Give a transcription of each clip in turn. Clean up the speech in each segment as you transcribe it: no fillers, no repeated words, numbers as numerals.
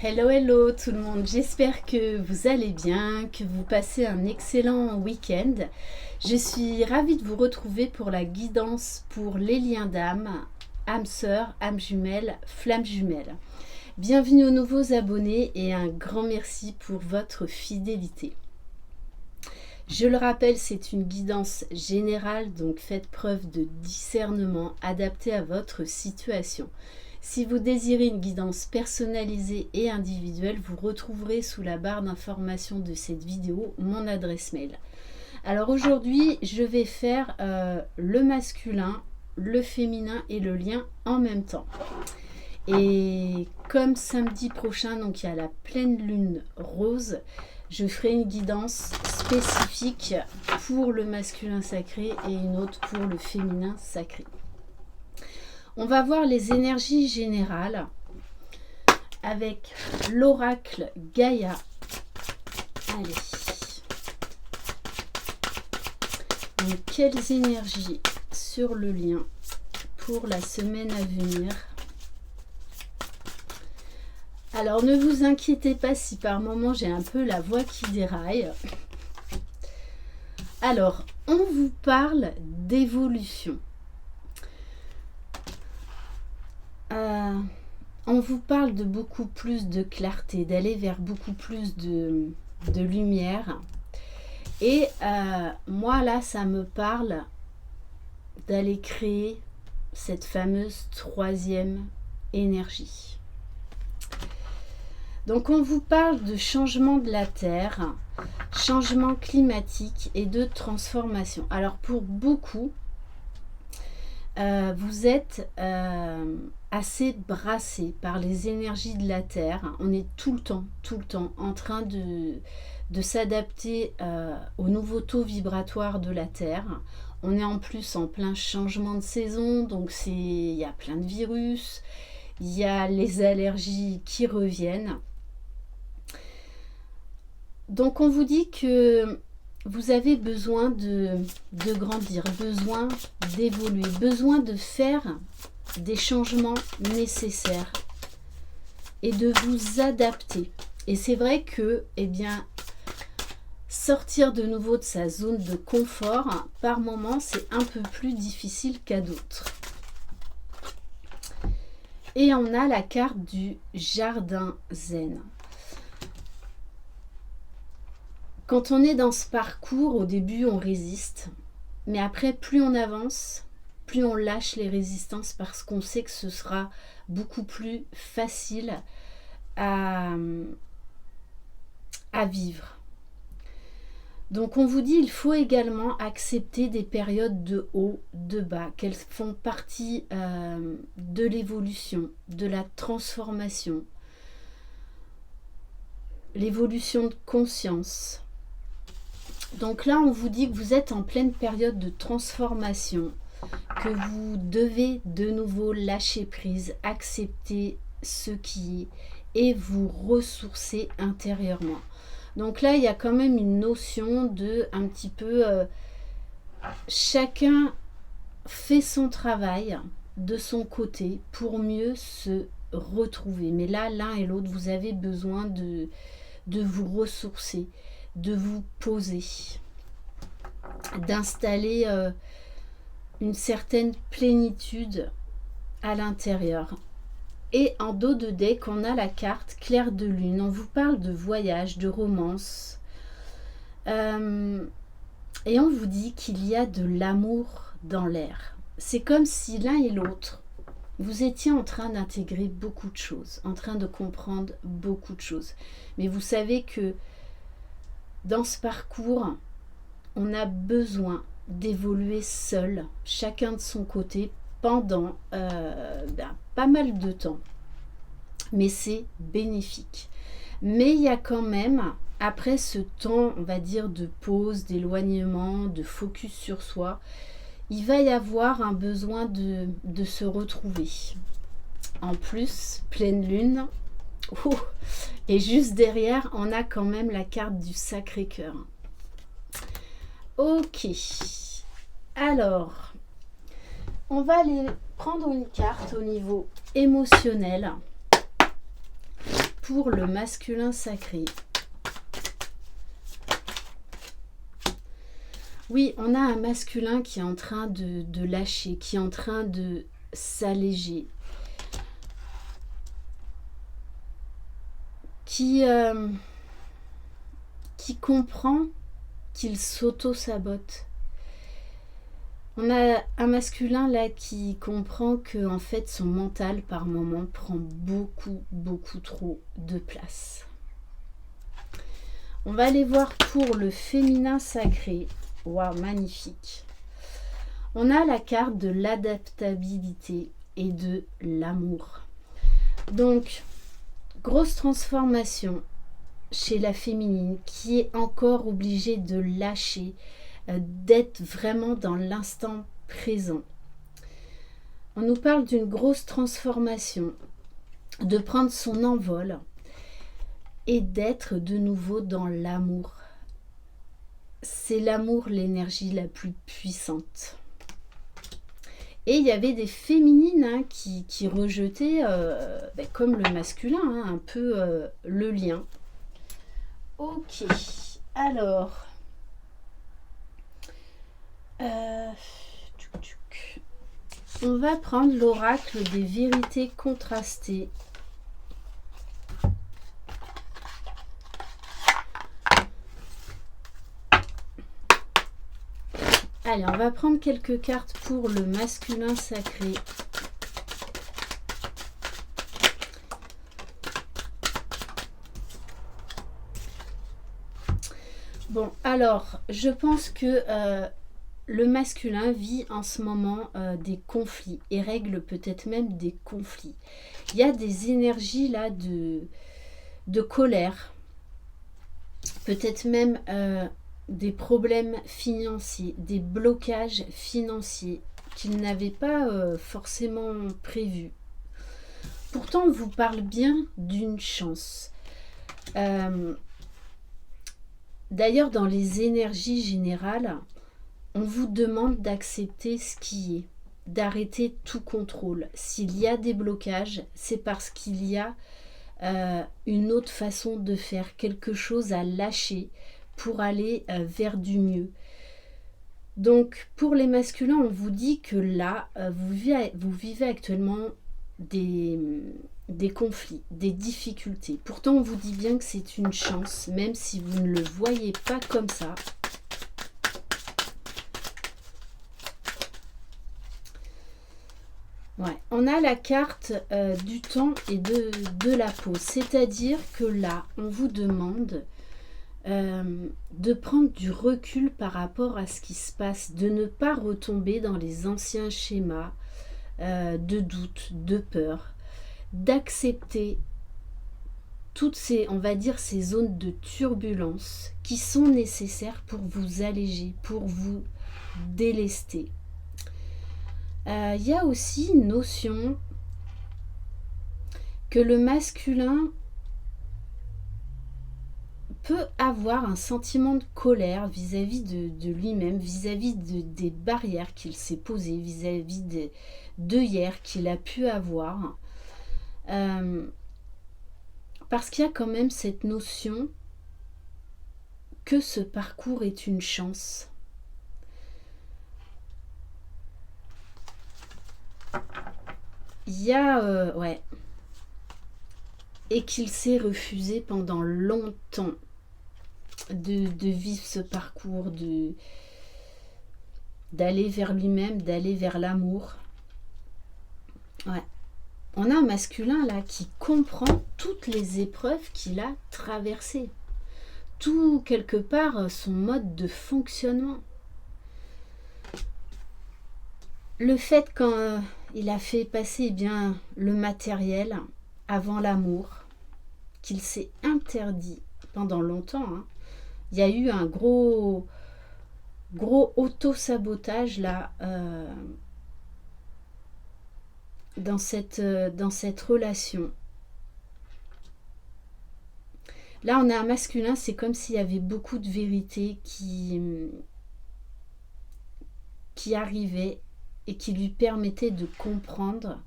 Hello, hello tout le monde, j'espère que vous allez bien, que vous passez un excellent week-end. Je suis ravie de vous retrouver pour la guidance pour les liens d'âme, âme sœur, âme jumelle, flamme jumelle. Bienvenue aux nouveaux abonnés et un grand merci pour votre fidélité. Je le rappelle, c'est une guidance générale, donc faites preuve de discernement adapté à votre situation. Si vous désirez une guidance personnalisée et individuelle, vous retrouverez sous la barre d'information de cette vidéo mon adresse mail. Alors aujourd'hui, je vais faire le masculin, le féminin et le lien en même temps. Et comme samedi prochain, donc il y a la pleine lune rose, je ferai une guidance spécifique pour le masculin sacré et une autre pour le féminin sacré. On va voir les énergies générales avec l'oracle Gaïa. Allez. Donc, quelles énergies sur le lien pour la semaine à venir? Alors, ne vous inquiétez pas si par moment j'ai un peu la voix qui déraille. Alors, on vous parle d'évolution. On vous parle de beaucoup plus de clarté, d'aller vers beaucoup plus de lumière. Et moi, là, ça me parle d'aller créer cette fameuse troisième énergie. Donc, on vous parle de changement de la Terre, changement climatique et de transformation. Alors, pour beaucoup, vous êtes assez brassé par les énergies de la Terre. On est tout le temps en train de s'adapter au nouveau taux vibratoire de la Terre. On est en plus en plein changement de saison, donc il y a plein de virus, il y a les allergies qui reviennent. Donc on vous dit que vous avez besoin de grandir, besoin d'évoluer, besoin de faire des changements nécessaires et de vous adapter. Et c'est vrai que, sortir de nouveau de sa zone de confort, par moments, c'est un peu plus difficile qu'à d'autres. Et on a la carte du jardin zen. Quand on est dans ce parcours, au début, on résiste. Mais après, plus on avance, plus on lâche les résistances parce qu'on sait que ce sera beaucoup plus facile à vivre. Donc, on vous dit il faut également accepter des périodes de haut, de bas, qu'elles font partie de l'évolution, de la transformation, l'évolution de conscience. Donc là, on vous dit que vous êtes en pleine période de transformation, que vous devez de nouveau lâcher prise, accepter ce qui est et vous ressourcer intérieurement. Donc là, il y a quand même une notion de un petit peu chacun fait son travail de son côté pour mieux se retrouver. Mais là, l'un et l'autre, vous avez besoin de vous ressourcer, de vous poser, d'installer une certaine plénitude à l'intérieur. Et en dos de deck, on a la carte clair de lune. On vous parle de voyage, de romance. Et on vous dit qu'il y a de l'amour dans l'air. C'est comme si l'un et l'autre, vous étiez en train d'intégrer beaucoup de choses, en train de comprendre beaucoup de choses. Mais vous savez que dans ce parcours, on a besoin d'évoluer seul, chacun de son côté, pendant pas mal de temps. Mais c'est bénéfique. Mais il y a quand même, après ce temps, on va dire, de pause, d'éloignement, de focus sur soi, il va y avoir un besoin de se retrouver. En plus, pleine lune. Et juste derrière, on a quand même la carte du Sacré-Cœur. Ok. Alors, on va aller prendre une carte au niveau émotionnel. pour le masculin sacré. Oui, on a un masculin qui est en train de lâcher, qui est en train de s'alléger, qui comprend qu'il s'auto-sabote. On a un masculin là qui comprend que en fait son mental par moment prend beaucoup trop de place. On va aller voir pour le féminin sacré. Waouh, magnifique. On a la carte de l'adaptabilité et de l'amour. Donc, grosse transformation chez la féminine qui est encore obligée de lâcher, d'être vraiment dans l'instant présent. On nous parle d'une grosse transformation, de prendre son envol et d'être de nouveau dans l'amour. C'est l'amour, l'énergie la plus puissante. Et il y avait des féminines qui rejetaient, comme le masculin, un peu le lien. Ok, alors... on va prendre l'oracle des vérités contrastées. Allez, on va prendre quelques cartes pour le masculin sacré. Bon, alors, je pense que le masculin vit en ce moment des conflits et règle peut-être même des conflits. Il y a des énergies là de colère, peut-être même des problèmes financiers, des blocages financiers qu'il n'avait pas forcément prévus. Pourtant, on vous parle bien d'une chance. D'ailleurs, dans les énergies générales, on vous demande d'accepter ce qui est, d'arrêter tout contrôle. S'il y a des blocages, c'est parce qu'il y a une autre façon de faire, quelque chose à lâcher pour aller vers du mieux. Donc, pour les masculins, on vous dit que là, vous vivez actuellement des conflits, des difficultés. Pourtant, on vous dit bien que c'est une chance, même si vous ne le voyez pas comme ça. Ouais, on a la carte du temps et de la pause. C'est-à-dire que là, on vous demande de prendre du recul par rapport à ce qui se passe, de ne pas retomber dans les anciens schémas de doute, de peur, d'accepter toutes ces, on va dire, ces zones de turbulence qui sont nécessaires pour vous alléger, pour vous délester. Y a aussi une notion que le masculin peut avoir un sentiment de colère vis-à-vis de lui-même, vis-à-vis des barrières qu'il s'est posées, vis-à-vis de hier qu'il a pu avoir. Parce qu'il y a quand même cette notion que ce parcours est une chance. Il y a... ouais. Et qu'il s'est refusé pendant longtemps de vivre ce parcours, d'aller vers lui-même, d'aller vers l'amour. Ouais. On a un masculin là qui comprend toutes les épreuves qu'il a traversées. Tout, quelque part, son mode de fonctionnement. Le fait quand il a fait passer bien le matériel avant l'amour, qu'il s'est interdit pendant longtemps. Il y a eu un gros auto-sabotage là dans cette relation. Là, on a un masculin, c'est comme s'il y avait beaucoup de vérité qui arrivait et qui lui permettait de comprendre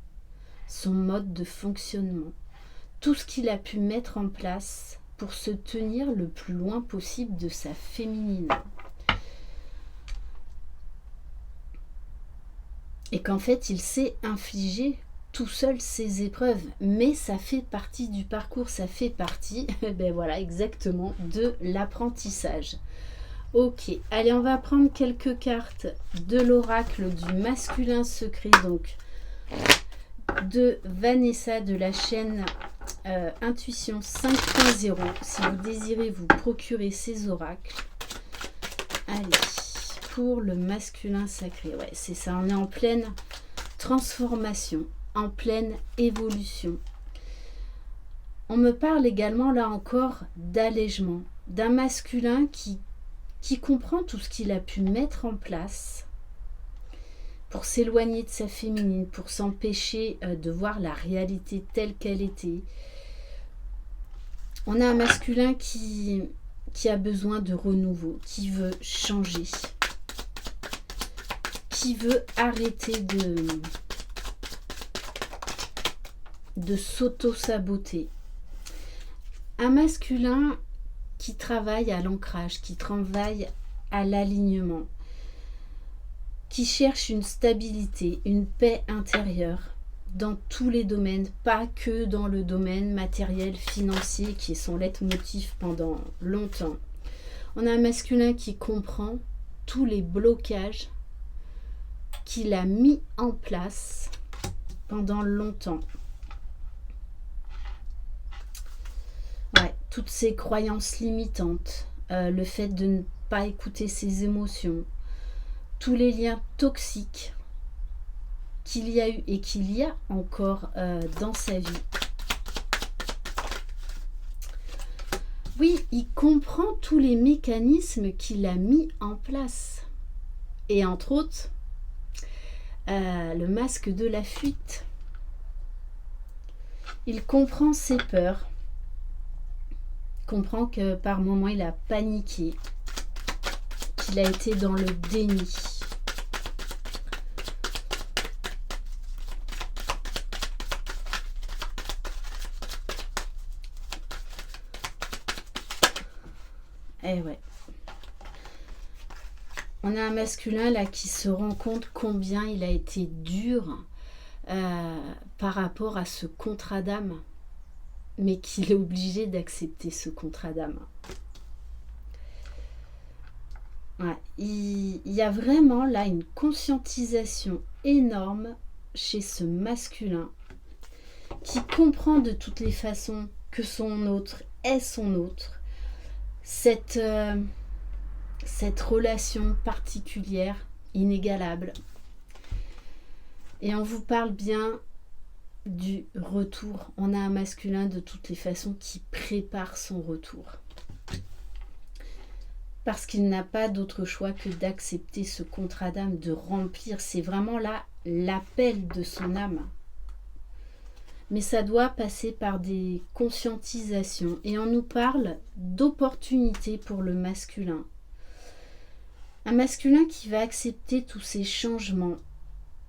son mode de fonctionnement. tout ce qu'il a pu mettre en place pour se tenir le plus loin possible de sa féminine. Et qu'en fait, il s'est infligé tout seul ses épreuves. Mais ça fait partie du parcours, ça fait partie, ben voilà, exactement, de l'apprentissage. Ok, allez, on va prendre quelques cartes de l'oracle du masculin secret, donc de Vanessa de la chaîne Intuition 5.0. Si vous désirez vous procurer ces oracles, allez, pour le masculin sacré. Ouais, c'est ça, on est en pleine transformation, en pleine évolution. On me parle également, là encore, d'allègement, d'un masculin qui comprend tout ce qu'il a pu mettre en place pour s'éloigner de sa féminine, pour s'empêcher de voir la réalité telle qu'elle était. On a un masculin qui a besoin de renouveau, qui veut changer, qui veut arrêter de s'auto-saboter. Un masculin qui travaille à l'ancrage, qui travaille à l'alignement, qui cherche une stabilité, une paix intérieure dans tous les domaines, pas que dans le domaine matériel, financier, qui est son leitmotiv pendant longtemps. On a un masculin qui comprend tous les blocages qu'il a mis en place pendant longtemps. Ouais, toutes ces croyances limitantes, le fait de ne pas écouter ses émotions, tous les liens toxiques qu'il y a eu et qu'il y a encore dans sa vie. Oui, il comprend tous les mécanismes qu'il a mis en place. Et entre autres, le masque de la fuite. Il comprend ses peurs. Comprend que par moments il a paniqué, qu'il a été dans le déni. Eh ouais. On a un masculin là qui se rend compte combien il a été dur par rapport à ce contrat d'âme, mais qu'il est obligé d'accepter ce contrat d'âme. Ouais, il y a vraiment là une conscientisation énorme chez ce masculin qui comprend de toutes les façons que son autre est son autre. Cette relation particulière, inégalable. Et on vous parle bien du retour. On a un masculin de toutes les façons qui prépare son retour. Parce qu'il n'a pas d'autre choix que d'accepter ce contrat d'âme, de remplir. C'est vraiment là l'appel de son âme. Mais ça doit passer par des conscientisations. Et on nous parle d'opportunités pour le masculin. Un masculin qui va accepter tous ces changements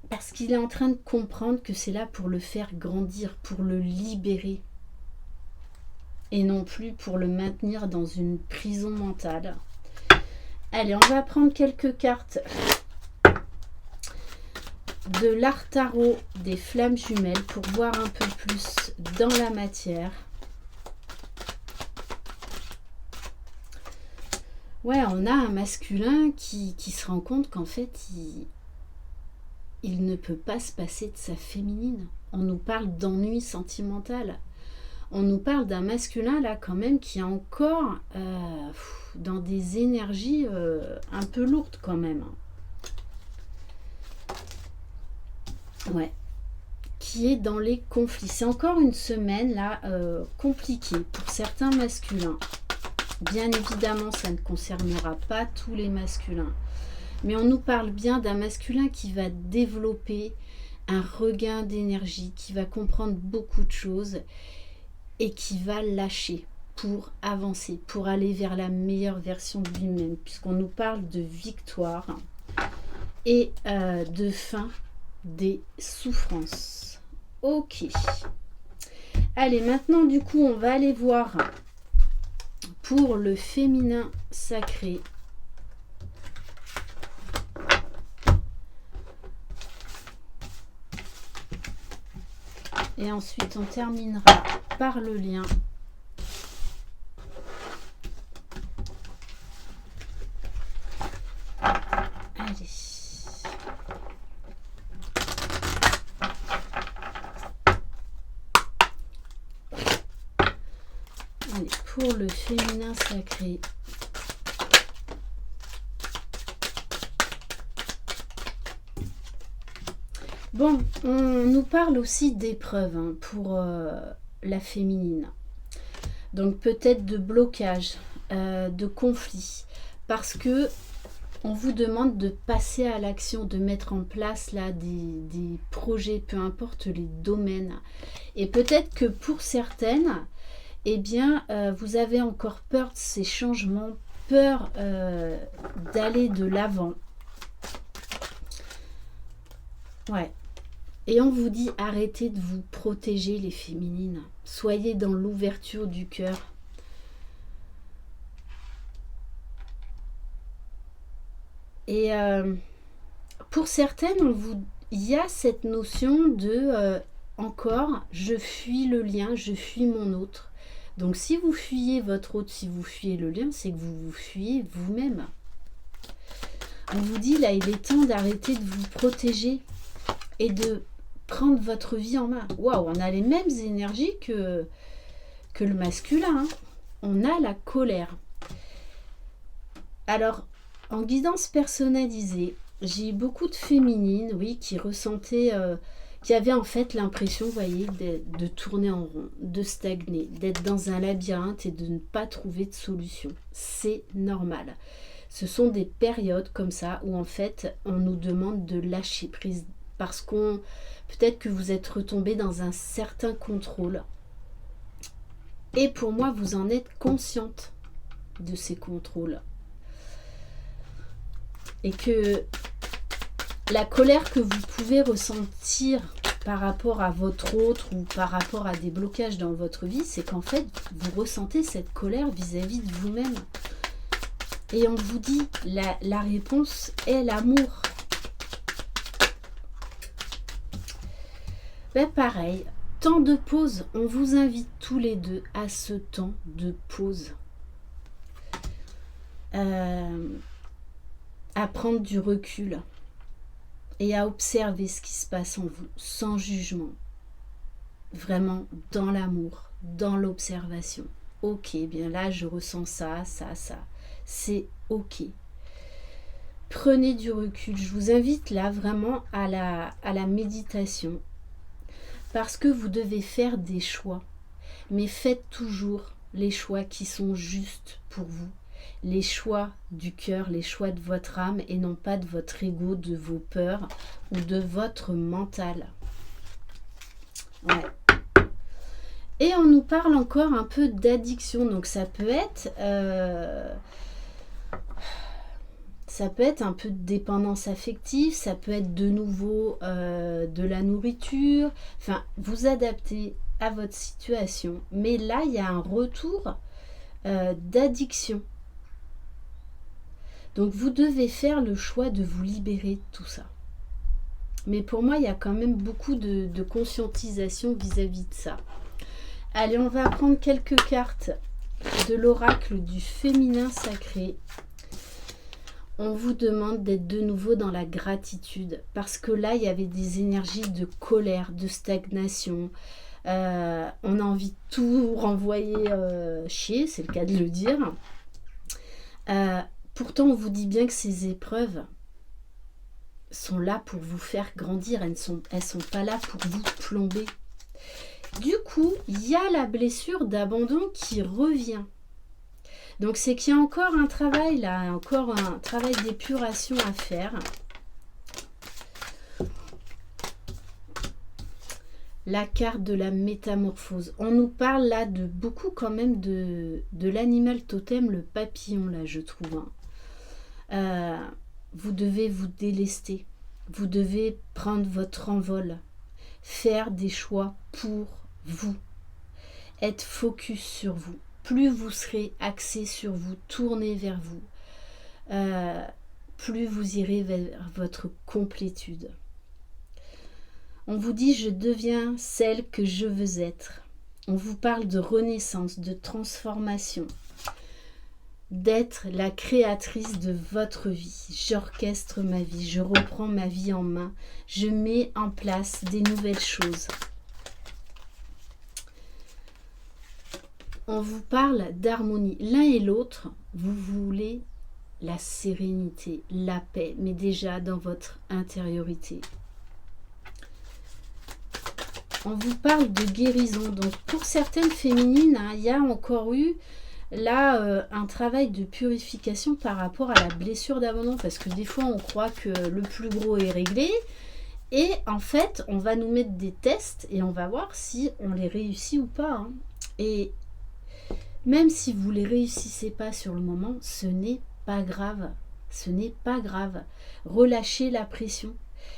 parce qu'il est en train de comprendre que c'est là pour le faire grandir, pour le libérer. Et non plus pour le maintenir dans une prison mentale. Allez, on va prendre quelques cartes de l'art tarot des flammes jumelles pour voir un peu plus dans la matière. Ouais, on a un masculin qui se rend compte qu'en fait, il ne peut pas se passer de sa féminine. On nous parle d'ennui sentimental. On nous parle d'un masculin là quand même qui est encore dans des énergies un peu lourdes quand même. Ouais. Qui est dans les conflits. C'est encore une semaine là compliquée pour certains masculins. Bien évidemment, ça ne concernera pas tous les masculins. Mais on nous parle bien d'un masculin qui va développer un regain d'énergie, qui va comprendre beaucoup de choses et qui va lâcher pour avancer, pour aller vers la meilleure version de lui-même, puisqu'on nous parle de victoire et de fin des souffrances. Ok. Allez, maintenant du coup, on va aller voir pour le féminin sacré. Et ensuite, on terminera par le lien. Allez. Allez, pour le féminin sacré. Bon, on nous parle aussi d'épreuves pour la féminine. Donc peut-être de blocage, de conflit. Parce que on vous demande de passer à l'action, de mettre en place là des projets, peu importe les domaines. Et peut-être que pour certaines, eh bien, vous avez encore peur de ces changements, peur d'aller de l'avant. Ouais. Et on vous dit arrêtez de vous protéger les féminines. Soyez dans l'ouverture du cœur. Et pour certaines, il y a cette notion de encore, je fuis le lien, je fuis mon autre. Donc si vous fuyez votre autre, si vous fuyez le lien, c'est que vous vous fuyez vous-même. On vous dit là, il est temps d'arrêter de vous protéger et de prendre votre vie en main. Waouh, on a les mêmes énergies que le masculin. Hein. On a la colère. Alors, en guidance personnalisée, j'ai eu beaucoup de féminines, oui, qui ressentaient, qui avaient en fait l'impression, vous voyez, de tourner en rond, de stagner, d'être dans un labyrinthe et de ne pas trouver de solution. C'est normal. Ce sont des périodes comme ça où en fait, on nous demande de lâcher prise parce qu'on peut-être que vous êtes retombé dans un certain contrôle. Et pour moi, vous en êtes consciente de ces contrôles. Et que la colère que vous pouvez ressentir par rapport à votre autre ou par rapport à des blocages dans votre vie, c'est qu'en fait, vous ressentez cette colère vis-à-vis de vous-même. Et on vous dit, la réponse est l'amour. Ben pareil, temps de pause. On vous invite tous les deux à ce temps de pause. À prendre du recul et à observer ce qui se passe en vous, sans jugement. Vraiment dans l'amour, dans l'observation. Ok, bien là je ressens ça, ça, ça. C'est ok. Prenez du recul. Je vous invite là vraiment à la méditation. Parce que vous devez faire des choix. Mais faites toujours les choix qui sont justes pour vous. Les choix du cœur, les choix de votre âme et non pas de votre ego, de vos peurs ou de votre mental. Ouais. Et on nous parle encore un peu d'addiction. Donc ça peut être un peu de dépendance affective, ça peut être de nouveau de la nourriture. Enfin, vous adaptez à votre situation. Mais là, il y a un retour d'addiction. Donc vous devez faire le choix de vous libérer de tout ça. Mais pour moi, il y a quand même beaucoup de conscientisation vis-à-vis de ça. Allez, on va prendre quelques cartes de l'oracle du féminin sacré. On vous demande d'être de nouveau dans la gratitude. Parce que là, il y avait des énergies de colère, de stagnation. On a envie de tout renvoyer chier, c'est le cas de le dire. Pourtant, on vous dit bien que ces épreuves sont là pour vous faire grandir. Elles sont pas là pour vous plomber. Du coup, il y a la blessure d'abandon qui revient. Donc, c'est qu'il y a encore un travail là, encore un travail d'épuration à faire. La carte de la métamorphose. On nous parle là de beaucoup quand même de l'animal totem, le papillon là, je trouve. Vous devez vous délester. Vous devez prendre votre envol. Faire des choix pour vous. être focus sur vous. Plus vous serez axé sur vous, tourné vers vous, plus vous irez vers votre complétude. On vous dit « je deviens celle que je veux être ». On vous parle de renaissance, de transformation, d'être la créatrice de votre vie. J'orchestre ma vie, je reprends ma vie en main, je mets en place des nouvelles choses. On vous parle d'harmonie. L'un et l'autre, vous voulez la sérénité, la paix, mais déjà dans votre intériorité. On vous parle de guérison. Donc pour certaines féminines, il y a encore eu là un travail de purification par rapport à la blessure d'abandon. Parce que des fois, on croit que le plus gros est réglé. Et en fait, on va nous mettre des tests et on va voir si on les réussit ou pas. Et même si vous ne les réussissez pas sur le moment, ce n'est pas grave. Ce n'est pas grave. Relâchez la pression.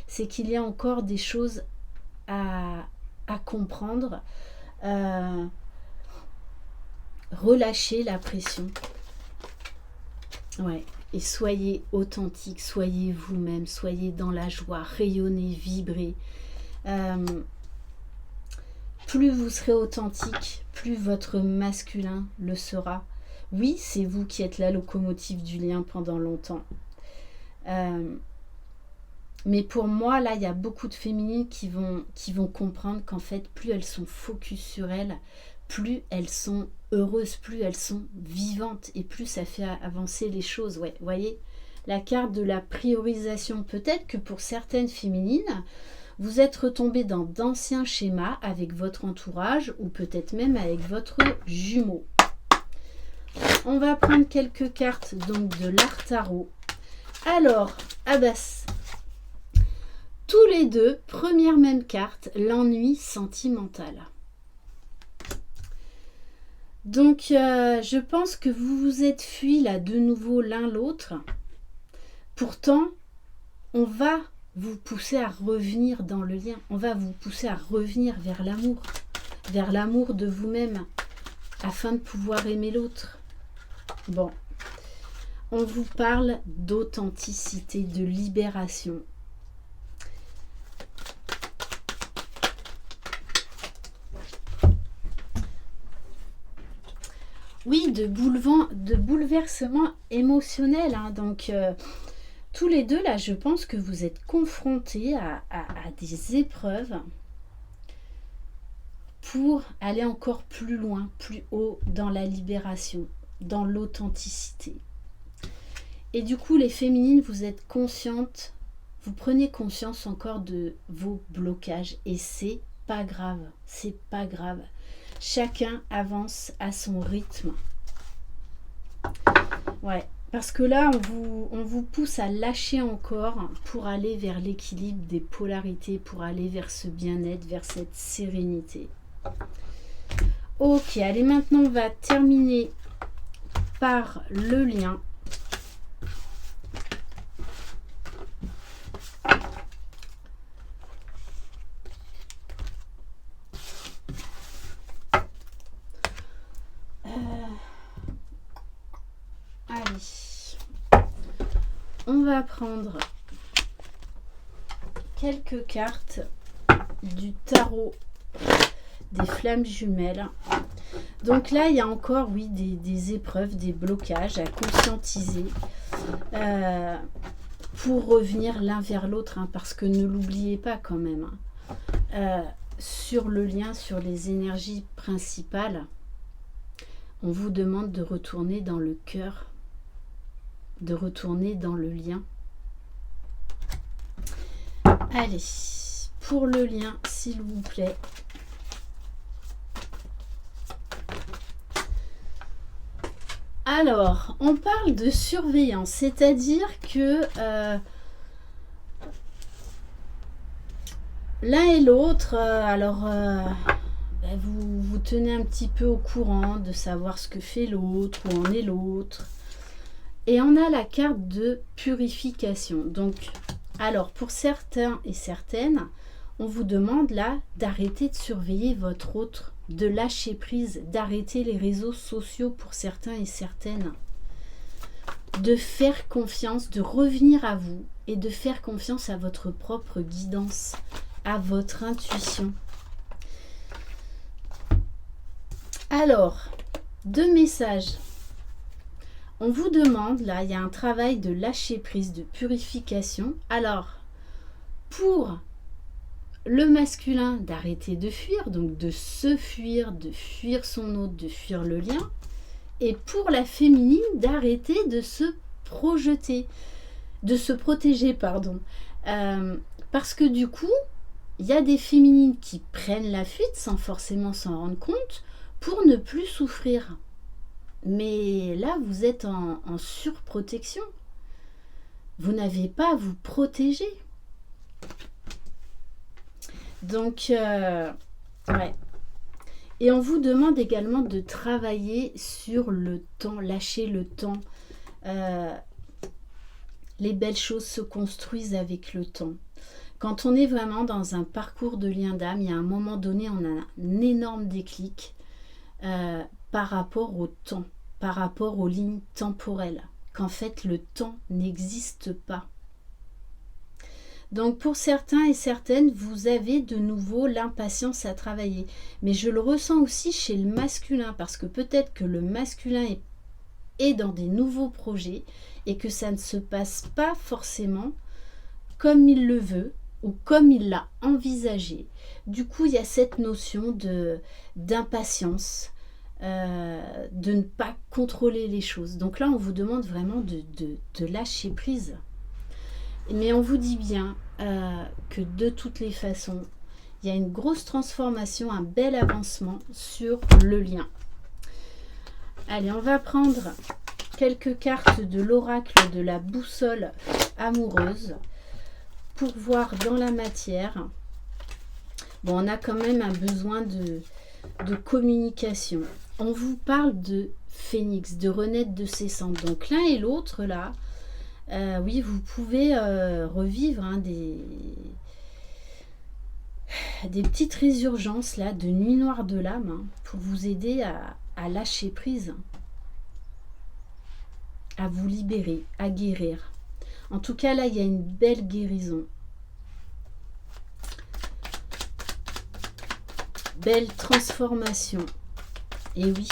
C'est qu'il y a encore des choses à comprendre. Relâchez la pression. Ouais. Et soyez authentique, soyez vous-même, soyez dans la joie, rayonnez, vibrez. Plus vous serez authentique, plus votre masculin le sera. Oui, c'est vous qui êtes la locomotive du lien pendant longtemps. Mais pour moi, là, il y a beaucoup de féminines qui vont comprendre qu'en fait, plus elles sont focus sur elles, plus elles sont heureuses, plus elles sont vivantes et plus ça fait avancer les choses. Ouais, vous voyez, la carte de la priorisation. Peut-être que pour certaines féminines, vous êtes retombé dans d'anciens schémas avec votre entourage ou peut-être même avec votre jumeau. On va prendre quelques cartes donc de l'art tarot. Alors, Abbas, tous les deux, première même carte, l'ennui sentimental. Donc, je pense que vous vous êtes fuis là de nouveau l'un l'autre. Pourtant, on va vous pousser à revenir dans le lien. On va vous pousser à revenir vers l'amour de vous-même, afin de pouvoir aimer l'autre. Bon, on vous parle d'authenticité, de libération. Oui, de bouleversement émotionnel. Donc, tous les deux, là, je pense que vous êtes confrontés à des épreuves pour aller encore plus loin, plus haut dans la libération, dans l'authenticité. Et du coup, les féminines, vous êtes conscientes, vous prenez conscience encore de vos blocages. Et c'est pas grave, c'est pas grave. Chacun avance à son rythme. Ouais, parce que là, on vous pousse à lâcher encore pour aller vers l'équilibre des polarités, pour aller vers ce bien-être, vers cette sérénité. Ok, allez, maintenant on va terminer par le lien. On va prendre quelques cartes du tarot des flammes jumelles. Donc là, il y a encore, oui, des épreuves, des blocages à conscientiser pour revenir l'un vers l'autre, parce que ne l'oubliez pas quand même, sur le lien, sur les énergies principales, on vous demande de retourner dans le cœur, de retourner dans le lien. Allez, pour le lien, s'il vous plaît. Alors, on parle de surveillance, c'est-à-dire que l'un et l'autre, vous tenez un petit peu au courant de savoir ce que fait l'autre, où en est l'autre. Et on a la carte de purification. Donc, alors pour certains et certaines, on vous demande là d'arrêter de surveiller votre autre de lâcher prise, d'arrêter les réseaux sociaux pour certains et certaines, de faire confiance, de revenir à vous et de faire confiance à votre propre guidance, à votre intuition. Alors, 2 messages. On vous demande, là, il y a un travail de lâcher prise, de purification. Alors, pour le masculin, d'arrêter de fuir, donc de se fuir, de fuir son autre, de fuir le lien. Et pour la féminine, d'arrêter de se projeter, de se protéger, pardon. Parce que du coup, il y a des féminines qui prennent la fuite sans forcément s'en rendre compte pour ne plus souffrir. Mais là, vous êtes en surprotection. Vous n'avez pas à vous protéger. Donc, ouais. Et on vous demande également de travailler sur le temps, lâcher le temps. Les belles choses se construisent avec le temps. Quand on est vraiment dans un parcours de lien d'âme, il y a un moment donné, on a un énorme déclic par rapport au temps, par rapport aux lignes temporelles, qu'en fait le temps n'existe pas. Donc pour certains et certaines, vous avez de nouveau l'impatience à travailler. Mais je le ressens aussi chez le masculin, parce que peut-être que le masculin est dans des nouveaux projets et que ça ne se passe pas forcément comme il le veut ou comme il l'a envisagé. Du coup, il y a cette notion d'impatience, de ne pas contrôler les choses. Donc là, on vous demande vraiment de lâcher prise. Mais on vous dit bien que de toutes les façons, il y a une grosse transformation, un bel avancement sur le lien. Allez, on va prendre quelques cartes de l'oracle de la boussole amoureuse pour voir dans la matière. Bon, on a quand même un besoin de communication. On vous parle de phénix, de renaître de ses cendres. Donc l'un et l'autre, là, oui, vous pouvez revivre des petites résurgences là, de nuit noire de l'âme pour vous aider à lâcher prise, à vous libérer, à guérir. En tout cas, là, il y a une belle guérison. Belle transformation. Et oui,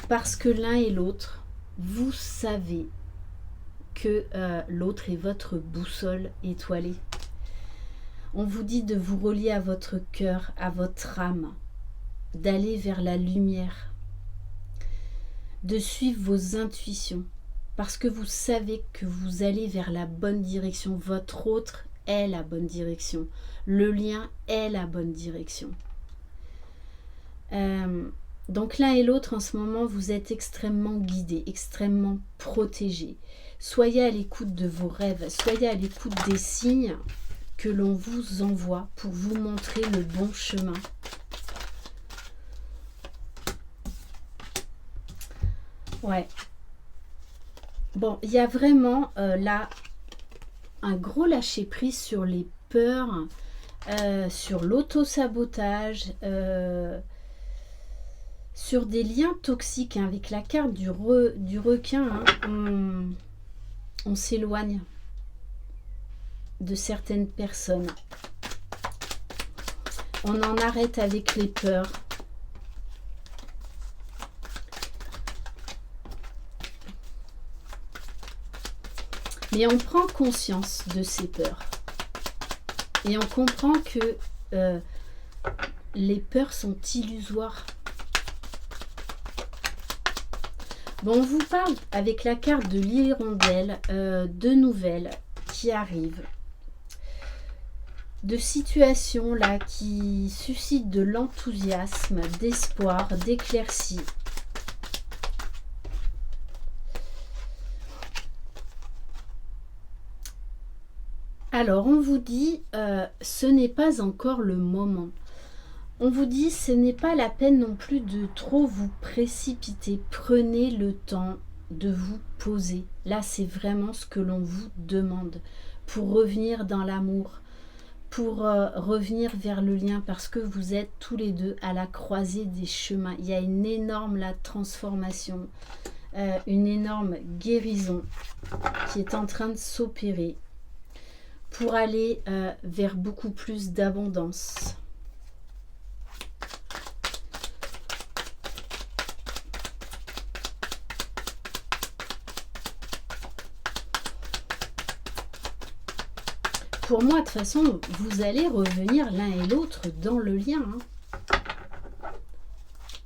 parce que l'un et l'autre, vous savez que l'autre est votre boussole étoilée. On vous dit de vous relier à votre cœur, à votre âme, d'aller vers la lumière, de suivre vos intuitions, parce que vous savez que vous allez vers la bonne direction. Votre autre est la bonne direction. Le lien est la bonne direction. Donc l'un et l'autre, en ce moment, vous êtes extrêmement guidés, extrêmement protégés. Soyez à l'écoute de vos rêves, soyez à l'écoute des signes que l'on vous envoie pour vous montrer le bon chemin. Ouais. Bon, il y a vraiment là un gros lâcher-prise sur les peurs, sur l'auto-sabotage, sur des liens toxiques. Avec la carte du requin, on s'éloigne de certaines personnes. On en arrête avec les peurs. Mais on prend conscience de ces peurs. Et on comprend que les peurs sont illusoires. Bon, on vous parle avec la carte de l'hirondelle de nouvelles qui arrivent, de situations là qui suscitent de l'enthousiasme, d'espoir, d'éclaircie. Alors on vous dit ce n'est pas encore le moment. On vous dit ce n'est pas la peine non plus de trop vous précipiter. Prenez le temps de vous poser. Là, c'est vraiment ce que l'on vous demande pour revenir dans l'amour, pour revenir vers le lien parce que vous êtes tous les deux à la croisée des chemins. Il y a une énorme transformation, une énorme guérison qui est en train de s'opérer pour aller vers beaucoup plus d'abondance. Pour moi, de toute façon, vous allez revenir l'un et l'autre dans le lien. Hein.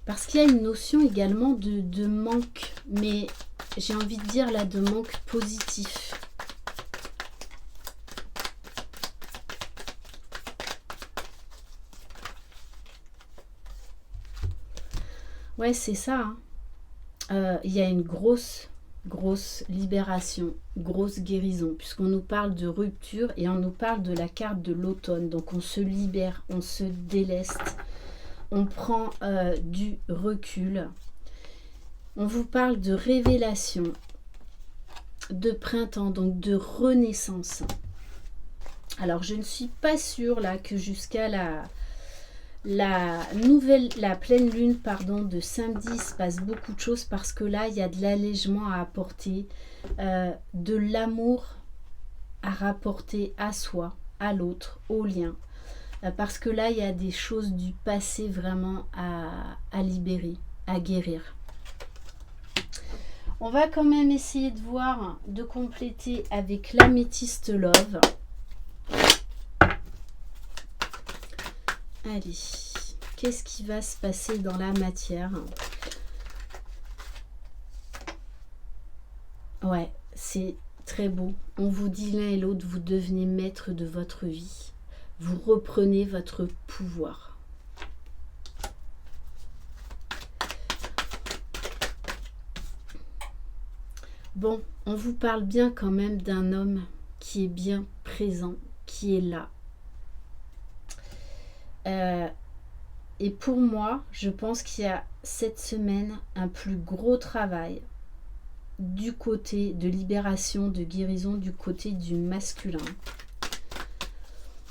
Parce qu'il y a une notion également de manque, mais j'ai envie de dire là, de manque positif. Ouais, c'est ça. Hein. Il y a une grosse libération, grosse guérison, puisqu'on nous parle de rupture et on nous parle de la carte de l'automne. Donc on se libère, on se déleste, on prend du recul. On vous parle de révélation, de printemps, donc de renaissance. Alors je ne suis pas sûre là que jusqu'à la pleine lune de samedi, il se passe beaucoup de choses parce que là il y a de l'allègement à apporter, de l'amour à rapporter à soi, à l'autre, au lien, parce que là il y a des choses du passé vraiment à libérer, à guérir. On va quand même essayer de voir, de compléter avec l'améthyste love. Allez, qu'est-ce qui va se passer dans la matière? Ouais, c'est très beau. On vous dit l'un et l'autre, vous devenez maître de votre vie. Vous reprenez votre pouvoir. Bon, on vous parle bien quand même d'un homme qui est bien présent, qui est là. Et pour moi, je pense qu'il y a cette semaine un plus gros travail du côté de libération, de guérison, du côté du masculin.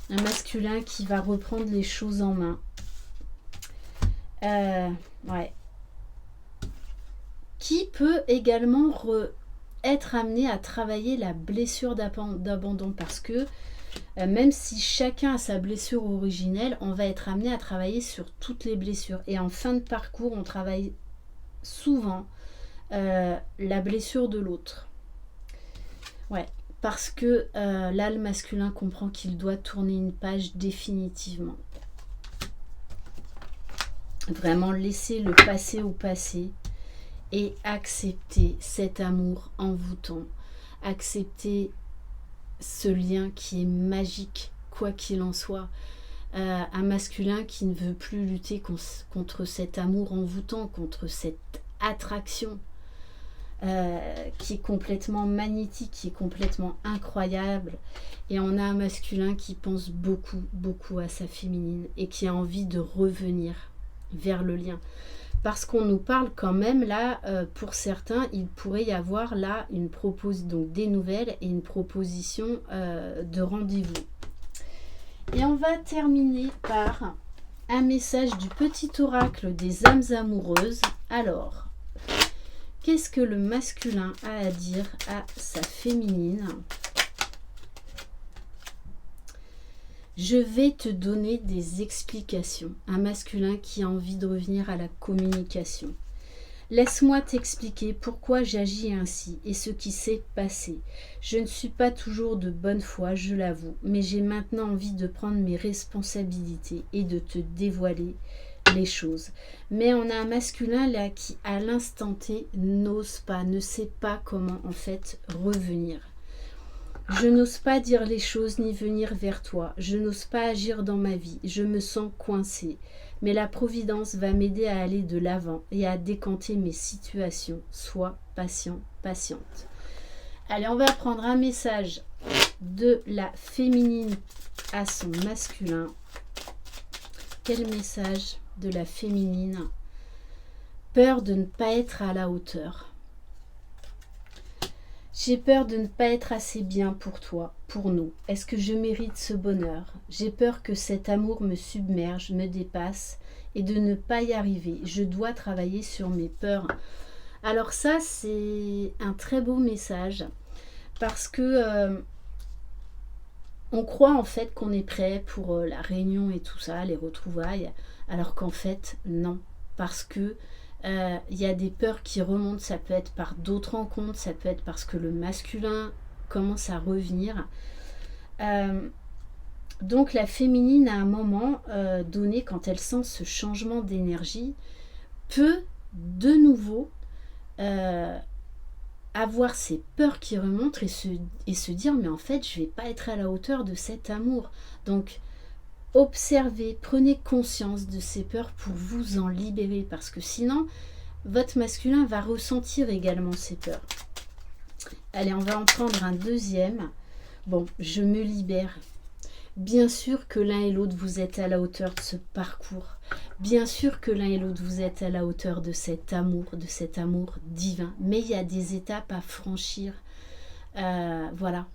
Un masculin qui va reprendre les choses en main. Ouais. Qui peut également être amené à travailler la blessure d'abandon parce que même si chacun a sa blessure originelle, on va être amené à travailler sur toutes les blessures. Et en fin de parcours, on travaille souvent la blessure de l'autre. Ouais, parce que là, le masculin comprend qu'il doit tourner une page définitivement. Vraiment laisser le passé au passé et accepter cet amour envoûtant. Accepter ce lien qui est magique, quoi qu'il en soit. Un masculin qui ne veut plus lutter contre cet amour envoûtant, contre cette attraction qui est complètement magnétique, qui est complètement incroyable. Et on a un masculin qui pense beaucoup à sa féminine et qui a envie de revenir vers le lien. Parce qu'on nous parle quand même là, pour certains, il pourrait y avoir là une proposition, donc des nouvelles et une proposition de rendez-vous. Et on va terminer par un message du petit oracle des âmes amoureuses. Alors, qu'est-ce que le masculin a à dire à sa féminine ? Je vais te donner des explications. Un masculin qui a envie de revenir à la communication. Laisse-moi t'expliquer pourquoi j'agis ainsi et ce qui s'est passé. Je ne suis pas toujours de bonne foi, je l'avoue, mais j'ai maintenant envie de prendre mes responsabilités et de te dévoiler les choses. Mais on a un masculin là qui, à l'instant T, n'ose pas, ne sait pas comment en fait revenir. Je n'ose pas dire les choses ni venir vers toi. Je n'ose pas agir dans ma vie. Je me sens coincée. Mais la Providence va m'aider à aller de l'avant et à décanter mes situations. Sois patient, patiente. Allez, on va prendre un message de la féminine à son masculin. Quel message de la féminine? Peur de ne pas être à la hauteur. J'ai peur de ne pas être assez bien pour toi, pour nous. Est-ce que je mérite ce bonheur? J'ai peur que cet amour me submerge, me dépasse et de ne pas y arriver. Je dois travailler sur mes peurs. Alors ça, c'est un très beau message parce que on croit en fait qu'on est prêt pour la réunion et tout ça, les retrouvailles, alors qu'en fait, non. Parce que y a des peurs qui remontent, ça peut être par d'autres rencontres, ça peut être parce que le masculin commence à revenir. Donc la féminine, à un moment donné, quand elle sent ce changement d'énergie, peut de nouveau avoir ces peurs qui remontent et se dire mais en fait je vais pas être à la hauteur de cet amour. Donc observez, prenez conscience de ces peurs pour vous en libérer parce que sinon votre masculin va ressentir également ces peurs. Allez, on va en prendre un deuxième. Bon, je me libère. Bien sûr que l'un et l'autre vous êtes à la hauteur de ce parcours. Bien sûr que l'un et l'autre vous êtes à la hauteur de cet amour divin. Mais il y a des étapes à franchir. Voilà.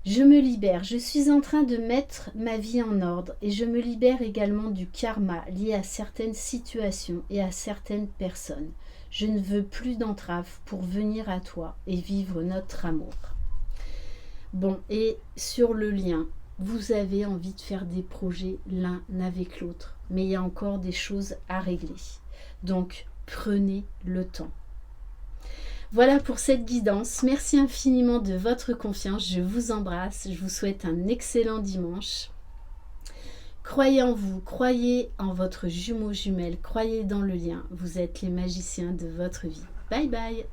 Je me libère. Je suis en train de mettre ma vie en ordre et je me libère également du karma lié à certaines situations et à certaines personnes. Je ne veux plus d'entrave pour venir à toi et vivre notre amour. Bon, et sur le lien, vous avez envie de faire des projets l'un avec l'autre, mais il y a encore des choses à régler. Donc, prenez le temps. Voilà pour cette guidance. Merci infiniment de votre confiance. Je vous embrasse. Je vous souhaite un excellent dimanche. Croyez en vous, croyez en votre jumeau jumelle, croyez dans le lien. Vous êtes les magiciens de votre vie. Bye bye.